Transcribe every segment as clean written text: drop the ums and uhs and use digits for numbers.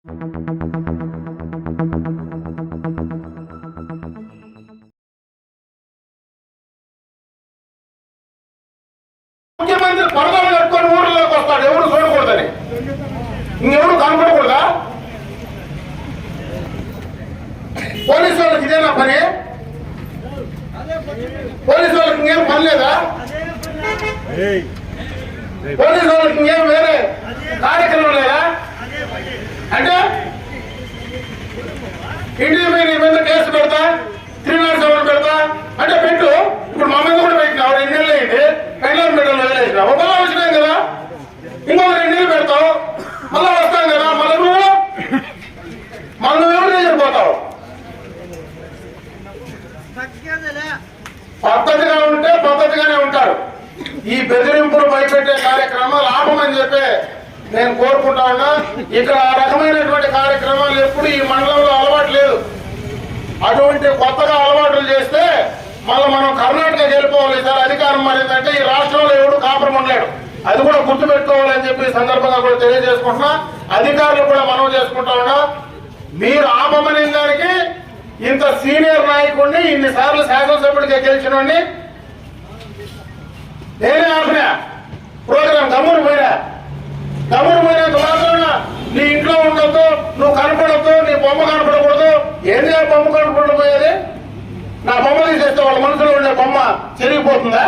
ముఖ్యమంత్రి పరదాలు కట్టుకొని ఊర్లోకి వస్తాడు, ఎవరు చూడకూడదని. ఇంకెవరు కనపడకూడదా? పోలీసు వాళ్ళకి ఇదేనా పని? పోలీసు వాళ్ళకి ఇంకేం పని లేదా? పోలీసు వాళ్ళకి ఇంకేం వేరే కార్యక్రమం లేదా? అంటే ఇంటి మీద కేసు పెడతా, 307 పెడతా అంటే పెట్టు. ఇప్పుడు మా మీద కూడా పెట్టినా 2 నెలలు అయింది, పెళ్ళం బిడ్డలు వదిలేసిన ఒక వచ్చినాయి కదా, ఇంకొక 2 నెలలు పెడతావు, మళ్ళా వస్తాం కదా, మళ్ళీ నువ్వు జరిగిపోతావు. పద్ధతిగా ఉంటే పద్ధతిగానే ఉంటారు. ఈ బెదిరింపులు భయపెట్టే కార్యక్రమాలు ఆపమని చెప్పి నేను కోరుకుంటా ఉన్నా. ఇక్కడ ఆ రకమైనటువంటి కార్యక్రమాలు ఎప్పుడు ఈ మండలంలో అలవాటు లేదు. అటువంటి కొత్తగా అలవాట్లు చేస్తే మళ్ళీ మనం కర్ణాటక వెళ్ళిపోవాలి. సార్ అధికారం మారిందంటే ఈ రాష్ట్రంలో ఎవడు కాపురం ఉండలేడు. అది కూడా గుర్తుపెట్టుకోవాలని చెప్పి సందర్భంగా కూడా తెలియజేసుకుంటున్నా. అధికారులు కూడా మనం చేసుకుంటా ఉన్నా. మీరు ఆపమనే దానికి ఇంత సీనియర్ నాయకుడిని, ఇన్నిసార్లు శాసనసభ్యుడిగా గెలిచిన నేనే ఆపినా ప్రోగ్రాం. గమ్మును పోయినంత మాత్రం నీ ఇంట్లో ఉండొద్దు, నువ్వు కనపడద్దు, నీ బొమ్మ కనపడకూడదు. ఏంది ఆ బొమ్మ కనపడపోయేది? నా బొమ్మ తీసేస్తే వాళ్ళ మనసులో ఉండే బొమ్మ చెరిగిపోతుందా?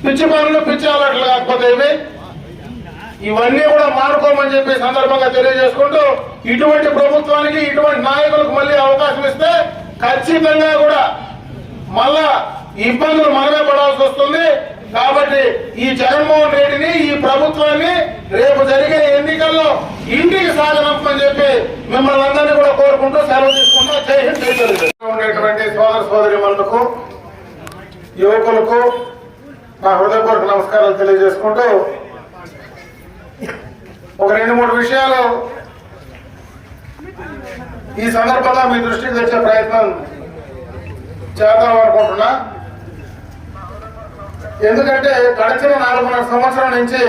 పిచ్చి పనులు, పిచ్చి అలట్లు కాకపోతే ఇవన్నీ కూడా మానుకోమని చెప్పి సందర్భంగా తెలియజేసుకుంటూ, ఇటువంటి ప్రభుత్వానికి, ఇటువంటి నాయకులకు మళ్ళీ అవకాశం ఇస్తే ఖచ్చితంగా కూడా మళ్ళా ఇబ్బందులు మనమే పడాల్సి వస్తుంది. కాబట్టి ఈ జగన్మోహన్ రెడ్డిని, ఈ ప్రభుత్వాన్ని రేపు జరిగే ఎన్నికల్లో ఇంటికి సాగనంపని చెప్పి మిమ్మల్ని అందరినీ కూడా కోరుకుంటూ సెలవు తీసుకుంటూ జై హింద్, జై తెలుగుదేశం. ఉండేటువంటి సోదర సోదరిమణులకు, యువకులకు నా హృదయపూర్వక నమస్కారాలు తెలియజేసుకుంటూ ఒక 2-3 విషయాలు ఈ సందర్భంగా మీ దృష్టికి తెచ్చే ప్రయత్నం చేద్దాం అనుకుంటున్నా. ఎందుకంటే గడిచిన 4.5 సంవత్సరాల నుంచి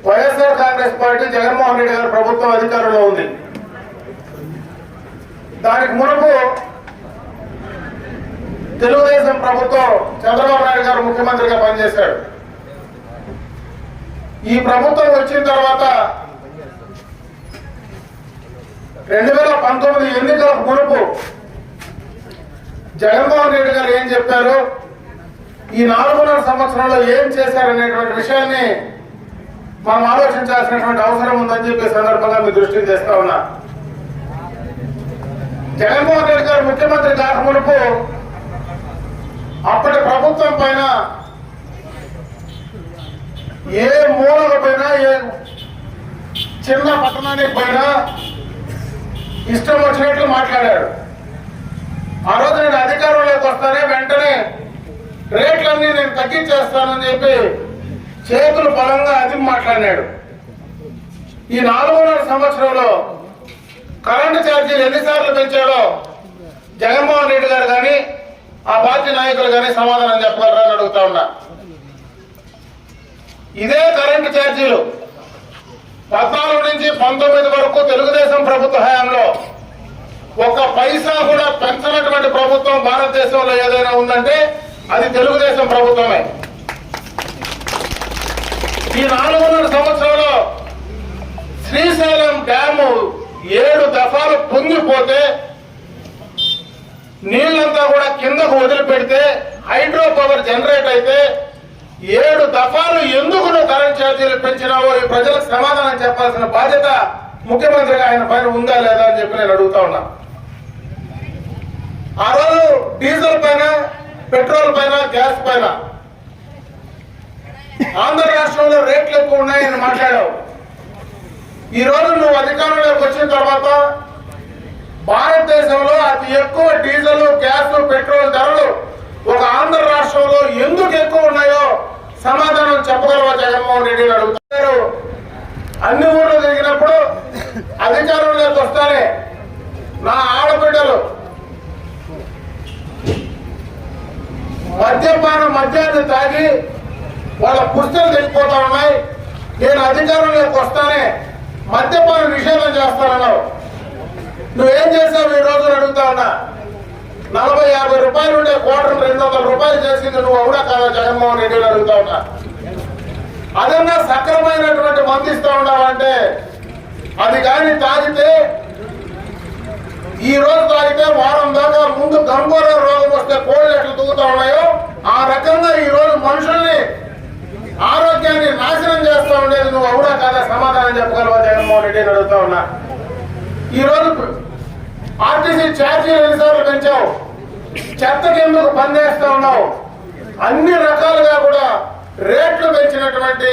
వైఎస్ఆర్ కాంగ్రెస్ పార్టీ, జగన్మోహన్ రెడ్డి గారి ప్రభుత్వం అధికారంలో ఉంది. దానికి మునుపు తెలుగుదేశం ప్రభుత్వం, చంద్రబాబు నాయుడు గారు ముఖ్యమంత్రిగా పనిచేశాడు. ఈ ప్రభుత్వం వచ్చిన తర్వాత 2019 ఎన్నికలకు మునుపు జగన్మోహన్ రెడ్డి గారు ఏం చెప్పారు, ఈ 4.5 సంవత్సరంలో ఏం చేశారనేటువంటి విషయాన్ని మనం ఆలోచించాల్సినటువంటి అవసరం ఉందని చెప్పే సందర్భంగా మీ దృష్టికి తెస్తా ఉన్నా. జగన్మోహన్ రెడ్డి గారు ముఖ్యమంత్రి కాక మునుపు అప్పటి ప్రభుత్వం పైన ఏ మూలకు పోయినా, ఏ చిన్న పట్టణానికి పోయినా ఇష్టం వచ్చినట్లు మాట్లాడాడు. ఆ రోజు నేను అధికారంలోకి వస్తానే వెంటనే రేట్లన్నీ నేను తగ్గించేస్తానని చెప్పి చేతులు బలంగా అది మాట్లాడినాడు. ఈ 4.5 సంవత్సరంలో కరెంటు ఛార్జీలు ఎన్నిసార్లు పెంచాడో జగన్మోహన్ రెడ్డి గారు కానీ, ఆ పార్టీ నాయకులు కానీ సమాధానం చెప్పగలరా అని అడుగుతా ఉన్నా. ఇదే కరెంటు ఛార్జీలు 14 నుంచి 19 వరకు తెలుగుదేశం ప్రభుత్వ హయాంలో 1 పైసా కూడా పెంచనటువంటి ప్రభుత్వం భారతదేశంలో ఏదైనా ఉందంటే అది తెలుగుదేశం ప్రభుత్వమే. ఈ 4.5 సంవత్సరంలో శ్రీశైలం డ్యాము 7 దఫాలు పొంగిపోతే, నీళ్లంతా కూడా కిందకు వదిలిపెడితే, హైడ్రో పవర్ జనరేట్ అయితే 7 దఫాలు ఎందుకు నువ్వు కరెంట్ ఛార్జీలు పెంచినావో ఈ ప్రజలకు సమాధానం చెప్పాల్సిన బాధ్యత ముఖ్యమంత్రిగా ఆయన పైన ఉందా లేదా అని చెప్పి నేను అడుగుతా ఉన్నా. ఆ రోజు డీజిల్ పైన, పెట్రోల్ పైన, గ్యాస్ పైన ఆంధ్ర రాష్ట్రంలో రేట్లు ఎక్కువ ఉన్నాయని మాట్లాడావు. ఈ రోజు నువ్వు అధికారంలోకి వచ్చిన తర్వాత భారతదేశంలో అతి ఎక్కువ డీజిల్, గ్యాస్, పెట్రోల్ ధరలు ఒక ఆంధ్ర రాష్ట్రంలో ఎందుకు ఎక్కువ ఉన్నాయో సమాధానం చెప్పగలవా జగన్మోహన్ రెడ్డి అడుగుతారు. అన్ని ఊర్లు తిరిగినప్పుడు అధికారంలోకి వస్తానే నా ఆడబిడ్డలు మద్యాన్ని తాగి వాళ్ళ పుస్తలు తెగిపోతా ఉన్నాయి, నేను అధికారంలోకి వస్తానే మద్యపాన నిషేధం చేస్తానన్నావు. నువ్వేం చేసావు ఈ రోజు అడుగుతా ఉన్నా. 40-50 రూపాయలు ఉండే క్వార్టర్ 200 రూపాయలు చేసింది నువ్వు అవునా కాదా జగన్మోహన్ రెడ్డిని అడుగుతా ఉన్నా. అదన్నా సక్రమైనటువంటి మందు ఇస్తా ఉన్నావంటే అది కానీ తాగితే ఈ రోజు తాగితే వారం దాకా ముందు గంభీర రోగం వస్తే కోళ్ళు ఎట్లా తూగుతా ఉన్నాయో ఆ రకంగా ఈ రోజు మనుషుల్ని ఆరోగ్యాన్ని నాశనం చేస్తూ ఉండేది నువ్వు అవునా కాదా సమాధానం చెప్పగలవా జగన్మోహన్ రెడ్డిని అడుగుతా ఉన్నా. ఈ రోజు ఆర్టీసీ ఛార్జీలు ఎన్నిసార్లు పెంచావు, చెత్తకి ఎందుకు పనిచేస్తా ఉన్నావు, అన్ని రకాలుగా కూడా రేట్లు పెంచినటువంటి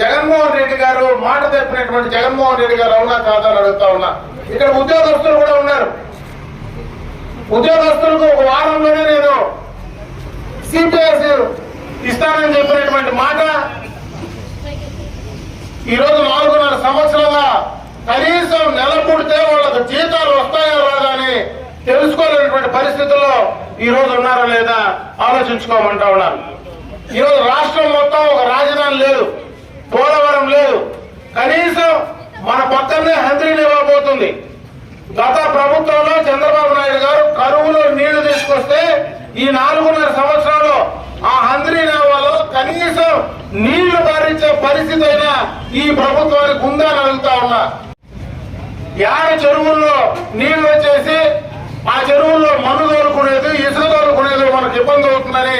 జగన్మోహన్ రెడ్డి గారు, మాట తప్పినటువంటి జగన్మోహన్ రెడ్డి గారు అవునా కాదా అని అడుగుతా ఉన్నా. ఇక్కడ ఉద్యోగస్తులు కూడా ఉన్నారు. ఉద్యోగస్తులకు ఒక వారంలోనే నేను సిపిఎస్ ఇస్తానని చెప్పినటువంటి మాట ఈరోజు 4.5 సంవత్సరాలుగా కనీసం నెల పుడితే వాళ్ళకు జీతాలు వస్తాయో రాదా అని తెలుసుకోలేనటువంటి పరిస్థితుల్లో ఈ రోజు ఉన్నారా లేదా ఆలోచించుకోమంటా ఉన్నారు. ఈరోజు రాష్ట్రం మొత్తం ఒక రాజధాని లేదు, పోలవరం లేదు, కనీసం మన పక్కనే హంద్రీని ఇవ్వబోతుంది. గత ప్రభుత్వంలో చంద్రబాబు నాయుడు గారు కరువులో నీళ్లు తీసుకొస్తే ఈ 4.5 సంవత్సరాలు ఆ హంద్రీ నేవలో కనీసం నీళ్లు పారించే పరిస్థితి అయినా ఈ ప్రభుత్వానికి ఉందా అని అడుగుతా ఉన్నా. యాడ చెరువుల్లో నీళ్లు వచ్చేసి ఆ చెరువుల్లో మన్ను తోలుకునేది, ఇసుక తోలుకునేది మనకు ఇబ్బంది అవుతుందని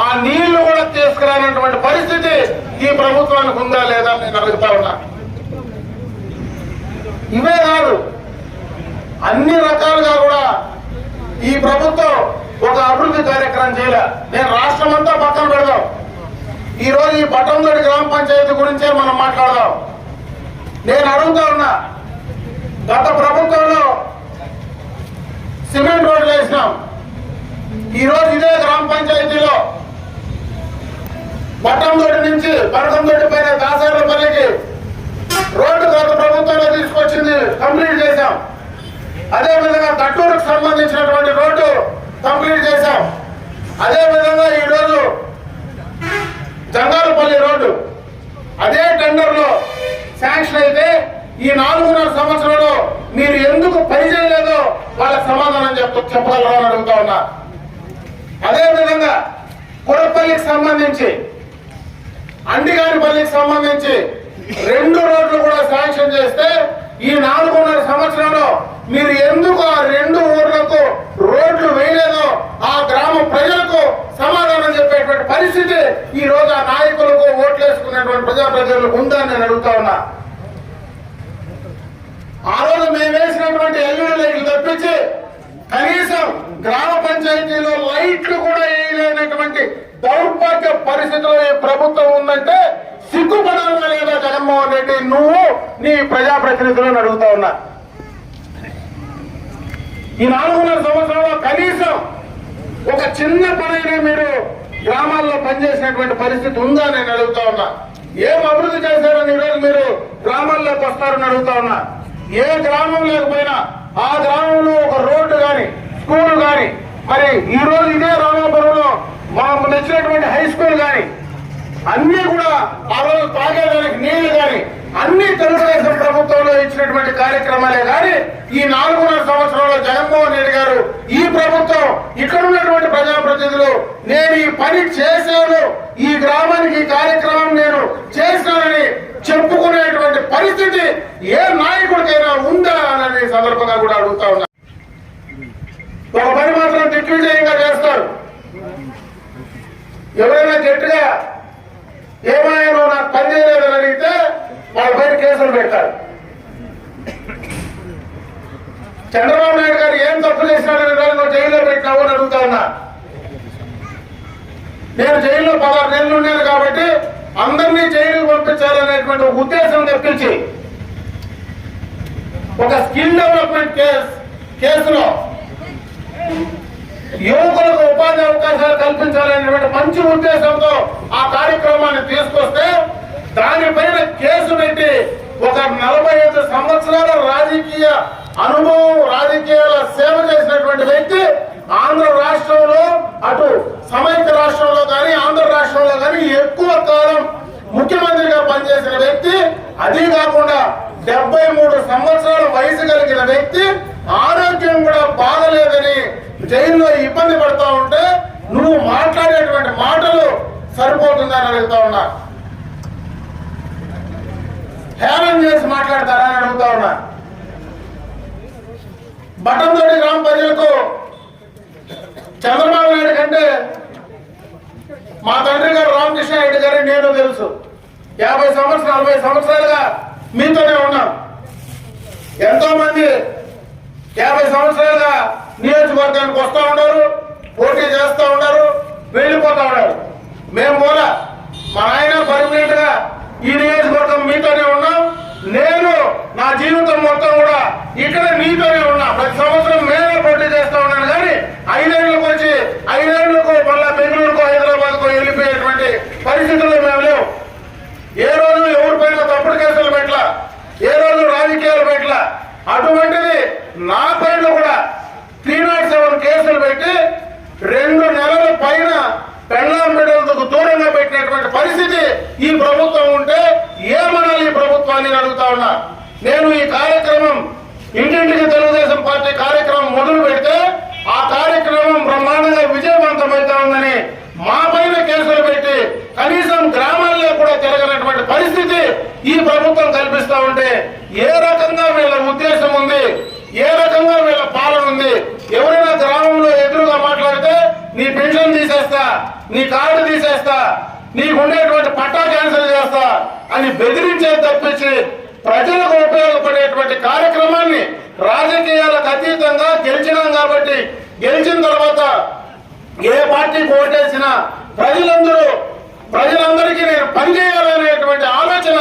ఆ నీళ్లు కూడా తీసుకురానటువంటి పరిస్థితి ఈ ప్రభుత్వానికి ఉందా లేదా నేను అడుగుతా ఉన్నా. ఇవే కాదు, అన్ని రకాలుగా కూడా ఈ ప్రభుత్వం ఒక అభివృద్ధి కార్యక్రమం చేయలే. నేను రాష్ట్రం అంతా పక్కన పెడదాం, ఈ రోజు ఈ పట్టంతోటి గ్రామ పంచాయతీ గురించే మనం మాట్లాడదాం. నేను అడుగుతా ఉన్నా, గత ప్రభుత్వంలో సిమెంట్ రోడ్లు వేసినాం. ఈ రోజు ఇదే గ్రామ పంచాయతీలో పట్టంతోటి నుంచి పరకంతోటి పైన దాసారపల్లికి రోడ్డు గత ప్రభుత్వంలో తీసుకొచ్చింది, కంప్లీట్ చేశాం. అదే విధంగా కట్టూరుకు సంబంధించినటువంటి రోడ్డు కంప్లీట్ చేశాం. అదే విధంగా ఈ రోజు జంగాలపల్లి రోడ్డు అదే టెండర్ లో శాంక్షన్ అయితే ఈ 4.5 సంవత్సరంలో మీరు ఎందుకు పని చేయలేదో వాళ్ళకి సమాధానం చెప్పగలరా అని అడుగుతా ఉన్నా. అదే విధంగా కురపల్లికి సంబంధించి, అండిగానిపల్లికి సంబంధించి 2 రోడ్లు కూడా శాంక్షన్ చేస్తే ఈ 4.5 సంవత్సరంలో మీరు ఎందుకు ఆ 2 ఊర్లకు రోడ్లు వేయలేదో ఆ గ్రామ ప్రజలకు సమాధానం చెప్పేటువంటి పరిస్థితి ఈ రోజు ఆ నాయకులకు ఓట్లేసుకున్నటువంటి ప్రజాప్రతినిధులకు ఉందని నేను అడుగుతా ఉన్నా. ఆ రోజు మేము వేసినటువంటి ఎల్ఈడి లైట్లు తప్పించి కనీసం గ్రామ పంచాయతీలో లైట్లు కూడా వేయలేనటువంటి దౌర్భాగ్య పరిస్థితిలో ఈ ప్రభుత్వం ఉందంటే సిగ్గుపడాలా లేదా జగన్మోహన్ రెడ్డి నువ్వు నీ ప్రజాప్రతినిధులను అడుగుతా ఉన్నా. ఈ 4.5 సంవత్సరంలో కనీసం ఒక చిన్న పనైనా మీరు గ్రామాల్లో పనిచేసినటువంటి పరిస్థితి ఉందా నేను అడుగుతా ఉన్నా. ఏం అభివృద్ధి చేశారని ఈరోజు మీరు గ్రామాల్లోకి వస్తారని అడుగుతా ఉన్నా. ఏ గ్రామం లేకపోయినా ఆ గ్రామంలో ఒక రోడ్డు కానీ స్కూల్ కానీ, మరి ఈ రోజు ఇదే రామాపురంలో మనకు నచ్చినటువంటి హై స్కూల్ కానీ అన్ని కూడా ఆ రోజు తాగేదానికి నీళ్లు కానీ అన్ని తెలుగుదేశం ప్రభుత్వంలో ఇచ్చినటువంటి కార్యక్రమాలే కానీ ఈ 4.5 సంవత్సరంలో జగన్మోహన్ రెడ్డి గారు, ఈ ప్రభుత్వం, ఇక్కడ ఉన్నటువంటి ప్రజాప్రతినిధులు నేను ఈ పని చేశాను, ఈ గ్రామానికి ఈ కార్యక్రమం నేను చేశానని చెప్పుకునేటువంటి పరిస్థితి ఏ నాయకుడికైనా ఉందా అనే సందర్భంగా కూడా అడుగుతా ఉన్నా. ఒక పని మాత్రం దిగ్విజయంగా చేస్తారు. ఎవరైనా గట్టిగా ఏమైనా నాకు పని చేయలేదని అడిగితే వాళ్ళ పైన కేసులు పెడతారు. చంద్రబాబు నాయుడు గారు ఏం తప్పు చేసినాడని నువ్వు జైల్లో పెట్టినావు అని అడుగుతా ఉన్నా. నేను జైల్లో 16 నెలలు ఉన్నాను కాబట్టి అందరినీ జైలుకు పంపించాలనేటువంటి ఉద్దేశం తెప్పించి ఒక స్కిల్ డెవలప్మెంట్ కేసులో యువకులకు ఉపాధి అవకాశాలు కల్పించాలనేటువంటి మంచి ఉద్దేశంతో ఆ కార్యక్రమాన్ని తీసుకొస్తే దానిపైన కేసు పెట్టి ఒక 45 సంవత్సరాల రాజకీయ అనుభవం, రాజకీయాల సేవ చేసినటువంటి వ్యక్తి ఆంధ్ర రాష్ట్రంలో, అటు సమైక్య రాష్ట్రంలో కానీ ఆంధ్ర రాష్ట్రంలో కానీ ఎక్కువ కాలం ముఖ్యమంత్రిగా పనిచేసిన వ్యక్తి, అదే కాకుండా 73 సంవత్సరాల వయసు కలిగిన వ్యక్తి, ఆరోగ్యం కూడా బాగలేదని జైల్లో ఇబ్బంది పడతా ఉంటే నువ్వు మాట్లాడేటువంటి మాటలు సరిపోతుందని అడుగుతా ఉన్నా. హేళన చేసి మాట్లాడతారా అని అడుగుతా ఉన్నా. బటంతోటి గ్రామ ప్రజలకు చంద్రబాబు నాయుడు కంటే మా తండ్రి గారు రామకృష్ణ రెడ్డి గారి నేను తెలుసు. 50 సంవత్సరాలు 40 సంవత్సరాలుగా మీతోనే ఉన్నాం. ఎంతో మంది 50 సంవత్సరాలుగా నియోజకవర్గానికి వస్తూ ఉన్నారు, పోటీ చేస్తూ ఉన్నారు, వెళ్ళిపోతా ఉన్నారు. మేము కూడా మా ఆయన పర్మనెంట్ గా ఈ నియోజకవర్గం మీతోనే ఉన్నాం. నేను నా జీవితం మొత్తం కూడా ఇక్కడ నీతోనే ఉన్నా. ప్రతి సంవత్సరం మేమే పోటీ చేస్తూ ఉన్నాను. కానీ 5 ఏళ్లకు వచ్చి 5 ఏళ్లకు మళ్ళా బెంగళూరుకు హైదరాబాద్కు వెళ్ళిపోయేటువంటి పరిస్థితుల్లో మేము లేవు. ఏ రోజు ఎవరిపైన తప్పుడు కేసులు పెట్టలా, ఏ రోజు రాజకీయాలు పెట్టలా. అటువంటిది నా పైన కూడా 307 కేసులు పెట్టి 2 నెలల పైన పెళ్ళాం బిడ్డలకు దూరంగా పెట్టినటువంటి పరిస్థితి ఈ ప్రభుత్వం ఉంటే ఏమనాలి ఈ ప్రభుత్వాన్ని అడుగుతా ఉన్నా. నేను ఈ కార్యక్రమం ఇంటింటికి తెలుగుదేశం పార్టీ కార్యక్రమం మొదలు పెడితే ఆ కార్యక్రమం బ్రహ్మాండంగా విజయవంతమవుతా ఉందని మా పైన కేసులు పెట్టి కనీసం గ్రామాల్లో కూడా తిరగనటువంటి పరిస్థితి ఈ ప్రభుత్వం కల్పిస్తా ఉంటే ఏ రకంగా వీళ్ళ ఉద్దేశం ఉంది, ఏ రకంగా వీళ్ళ పాలన ఉంది? ఎవరైనా గ్రామంలో ఎదురుగా మాట్లాడితే నీ పెన్షన్ తీసేస్తా, నీ కార్డు తీసేస్తా, నీకు ఉండేటువంటి పట్టా క్యాన్సిల్ చేస్తా అని బెదిరించేది తప్పించి ప్రజలకు ఉపయోగపడేటువంటి కార్యక్రమాన్ని రాజకీయాలకు అతీతంగా గెలిచినాం కాబట్టి గెలిచిన తర్వాత ఏ పార్టీకి ఓటేసినా ప్రజలందరికీ నేను పనిచేయాలనేటువంటి ఆలోచన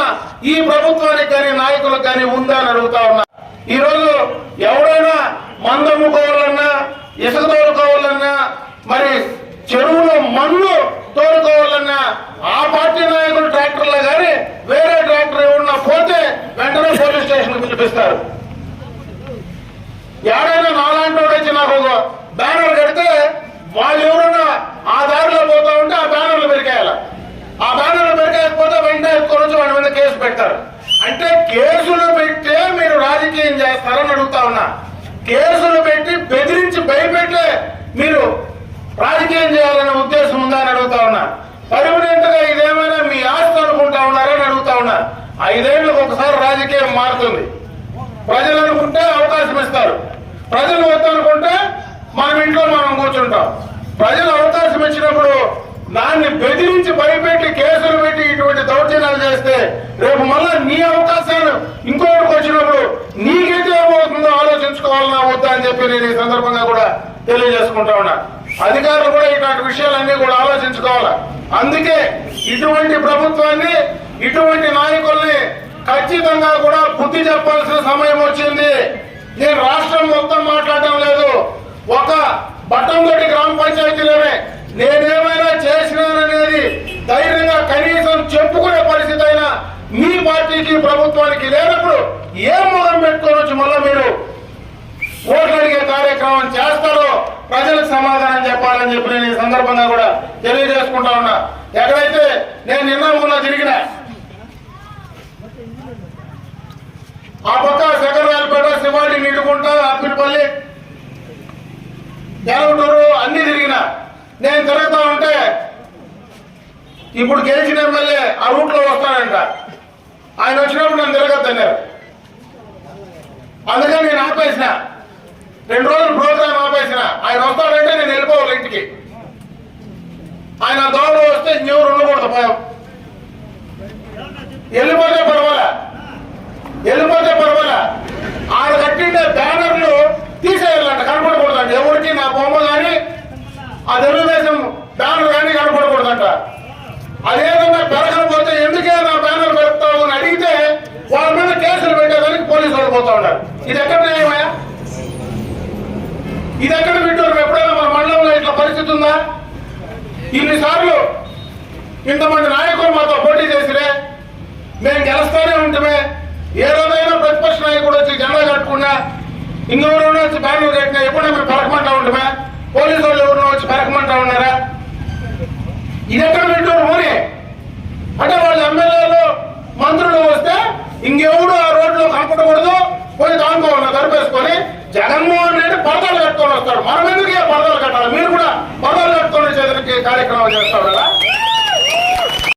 ఈ ప్రభుత్వానికి కానీ నాయకులకు కానీ ఉందా అని అడుగుతా ఉన్నా. ఈ రోజు ఎవరైనా మందమ్ముకోవాలన్నా, ఇసుక తోలుకోవాలన్నా, మరి చెరువులో మన్ను తోలుకోవాలన్నా ఆ పార్టీ నాయకులు ట్రాక్టర్లో కానీ వేరే ట్రాక్టర్ ఎవరన్నా పోతే వెంటనే పోలీస్ స్టేషన్ పిలిపిస్తారు. ఎవరైనా నాలాంటి వచ్చి నాకు బ్యానర్ కడితే వాళ్ళు ఎవరన్నా ఆ దారిలో పోతా ఉంటే ఆ బ్యానర్లు పెరికేయాలి. ఆ బ్యానర్లు పెరికేయకపోతే వెంటనే ఎత్తుకొని వచ్చి వాడి మీద కేసు పెడతారు. అంటే కేసులు పెట్టే మీరు రాజకీయం చేస్తారని అడుగుతా ఉన్నా. కేసులు పెట్టి బెదిరించి భయపెట్టే మీరు రాజకీయం చేయాలనే ఉద్దేశం ఉందా అని అడుగుతా ఉన్నా. పర్మనెంట్ గా ఇదేమైనా మీ ఆస్తి అనుకుంటా ఉన్నారని అడుగుతా ఉన్నా. 5 ఏళ్లకు ఒకసారి రాజకీయం మారుతుంది. ప్రజలు అనుకుంటే అవకాశం ఇస్తారు, ప్రజలు వద్దనుకుంటే మనం ఇంట్లో మనం కూర్చుంటాం. ప్రజలు అవకాశం ఇచ్చినప్పుడు దాన్ని బెదిరించి భయపెట్టి కేసులు పెట్టి ఇటువంటి దౌర్జన్యాలు చేస్తే రేపు మళ్ళా నీ అవకాశాలు ఇంకొకటికి వచ్చినప్పుడు నీకైతే ఏమవుతుందో ఆలోచించుకోవాలన్నా వద్దా అని చెప్పి నేను ఈ సందర్భంగా కూడా తెలియజేసుకుంటా ఉన్నా. అధికారులు కూడా ఇట్లాంటి విషయాలన్నీ కూడా ఆలోచించుకోవాలి. అందుకే ఇటువంటి ప్రభుత్వాన్ని, ఇటువంటి నాయకుల్ని ఖచ్చితంగా కూడా బుద్ధి చెప్పాల్సిన సమయం వచ్చింది. నేను రాష్ట్రం మొత్తం మాట్లాడటం లేదు, ఒక బట్టంతోటి గ్రామ పంచాయతీలోనే నేనేమైనా చేసినాననేది ధైర్యంగా కనీసం చెప్పుకునే పరిస్థితి అయినా మీ పార్టీకి ప్రభుత్వానికి లేనప్పుడు ఏం మొదలు పెట్టుకొని వచ్చి మళ్ళీ మీరు ఓట్లు అడిగే కార్యక్రమం చేస్తారో ప్రజలకు సమాధానం చెప్పాలని చెప్పి నేను ఈ సందర్భంగా కూడా తెలియజేసుకుంటా ఉన్నా. ఎక్కడైతే నేను నిన్న మొన్న తిరిగిన ఆ పక్క శంకరరాయలపేట, శివాడి, నిడుకుంట, అప్పిడిపల్లి, జనగుంటూరు అన్ని తిరిగిన. నేను తిరుగుతా ఉంటే ఇప్పుడు గెలిచిన ఎమ్మెల్యే ఆ రూట్ లో వస్తానంట. ఆయన వచ్చినప్పుడు నేను తిరగద్దన్నారు. అందుకని నేను ఆపేసిన, 2 రోజులు ప్రోగ్రాం ఆపేసిన. ఆయన వస్తాడంటే నేను వెళ్ళిపోవాలి ఇంటికి. ఆయన దోవలో వస్తే ఎవరు ఉండకూడదు, భయం. వెళ్ళిపోతే పర్వాలే. ఆయన కట్టిండే బ్యానర్లు తీసేయాలంట, కనపడకూడదంట. ఎవరికి నా బొమ్మ కానీ ఆ తెలుగుదేశం బ్యానర్ కానీ కనపడకూడదంట. అదేవిధంగా పెరగకపోతే ఎందుకే నా బ్యానర్ పెడతావు అని అడిగితే వాళ్ళ మీద కేసులు పెట్టేదానికి పోలీసు వాళ్ళు పోతా ఉన్నారు. ఇది ఎక్కడ న్యాయమయ్యా? ఇది ఎక్కడ వింటారు? ఎప్పుడైనా మన మండలంలో ఇట్లా పరిస్థితి ఉందా? ఇన్నిసార్లు ఇంతమంది నాయకులు మాతో పోటీ చేసిరే, మేము గెలుస్తానే ఉంటామే. ఏ రోజైనా ప్రతిపక్ష నాయకుడు వచ్చి జెండా కట్టుకున్నా, ఇంకెవరైనా వచ్చి బ్యానర్ కట్టినా ఎప్పుడైనా మేము పెరగమంటా ఉంటామే? పోలీసు వాళ్ళు ఎవరైనా వచ్చి పెరగమంటా ఉన్నారా? ఇది ఎక్కడ వింటారు? మోని అంటే వాళ్ళ ఎమ్మెల్యేలు మంత్రులు వస్తే ఇంకెవడు ఆ రోడ్లో కనపడకూడదు, పోయి దానికో తరిపేసుకొని జగన్మోహన్ రెడ్డి పరదాలు కట్టుకొని వస్తాడు. మనం ఎందుకు పరదాలు కట్టాలి? మీరు కూడా పరదాలు కట్టుకొని చేతులకి కార్యక్రమాలు చేస్తాడు.